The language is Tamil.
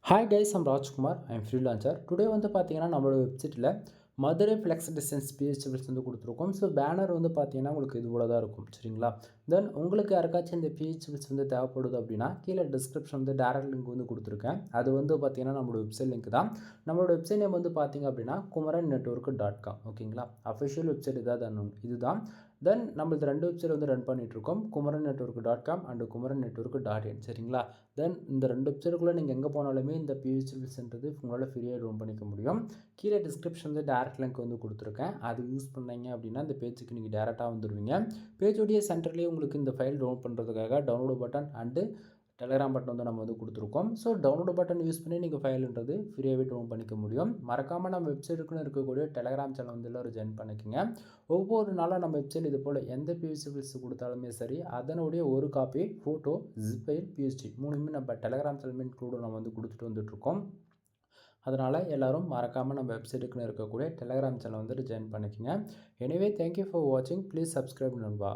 Hi guys, I'm Rajkumar. I'm freelancer. Today வந்து பார்த்தீங்கன்னா நம்மளோட வெப்சைட்டில் மதுரை ஃப்ளெக்ஸ் டிஸ்டன்ஸ் பிஹெச்எல்ஸ் வந்து கொடுத்துருக்கோம். ஸோ பேனர் வந்து பார்த்தீங்கன்னா உங்களுக்கு இது போல தான் இருக்கும். சரிங்களா? தென் உங்களுக்கு யாருக்காச்சும் இந்த பிஹெச்எல்ஸ் வந்து தேவைப்படுது அப்படின்னா கீழே டிஸ்கிரிப்ஷன் வந்து டேரக்ட் லிங்க் வந்து கொடுத்துருக்கேன். அது வந்து பார்த்தீங்கன்னா நம்மளோட வெப்சைட் லிங்க் தான். நம்மளோட வெப்சைட் நேம் வந்து பார்த்தீங்க அப்படின்னா kumaran.network.com. ஓகேங்களா? அஃபிஷியல் வெப்சைட் இதுதான். தென் நம்மளது 2 வெப்சைட் வந்து ரன் பண்ணிகிட்ருக்கோம். kumaran.network.com and kumaran.network.in. சரிங்களா? தென் இந்த 2 வெப்சைட்டுக்குள்ளே நீங்கள் எங்கே போனாலுமே இந்த பிஹெச்எல்ஸ்ன்றது உங்களால் ஃப்ரீயாக டவுன் பண்ணிக்க முடியும். கீழே டிஸ்கிரிப்ஷன் வந்து டேரக்ட் லிங்க் வந்து கொடுத்துருக்கேன். அது யூஸ் பண்ணீங்க அப்படின்னா இந்த பேஜுக்கு நீங்கள் டேரெக்டாக வந்துடுவீங்க. பேஜோடைய சென்டர்லேயே உங்களுக்கு இந்த ஃபைல் டவுன் பண்ணுறதுக்காக download button and Telegram button வந்து நம்ம வந்து கொடுத்துருக்கோம். ஸோ டவுன்லோட் பட்டன் யூஸ் பண்ணி நீங்கள் ஃபைல்ன்றது ஃப்ரீயாகவே டவுன் பண்ணிக்க முடியும். மறக்காமல் நம்ம வெப்சைட்டுக்குன்னு இருக்கக்கூடிய டெலகிராம் சேனல் வந்து எல்லோரும் ஜாயின் பண்ணிக்கோங்க. ஒவ்வொரு நாளும் நம்ம வெப்சைட் இது போல் எந்த பிஹெச்எல்ஸ் கொடுத்தாலுமே சரி, அதனுடைய ஒரு copy photo, zip file, PSD 3மே நம்ம டெலகிராம் சேனல் கூட நம்ம வந்து கொடுத்துட்டு வந்துட்டுருக்கோம். அதனால் எல்லோரும் மறக்காமல் நம்ம வெப்சைட்டுக்குன்னு இருக்கக்கூடிய டெலகிராம் சேனல் வந்துட்டு ஜாயின் பண்ணிக்கோங்க. எனிவே தேங்க்யூ ஃபார் வாட்சிங். ப்ளீஸ் சப்ஸ்கிரைப் நண்பா.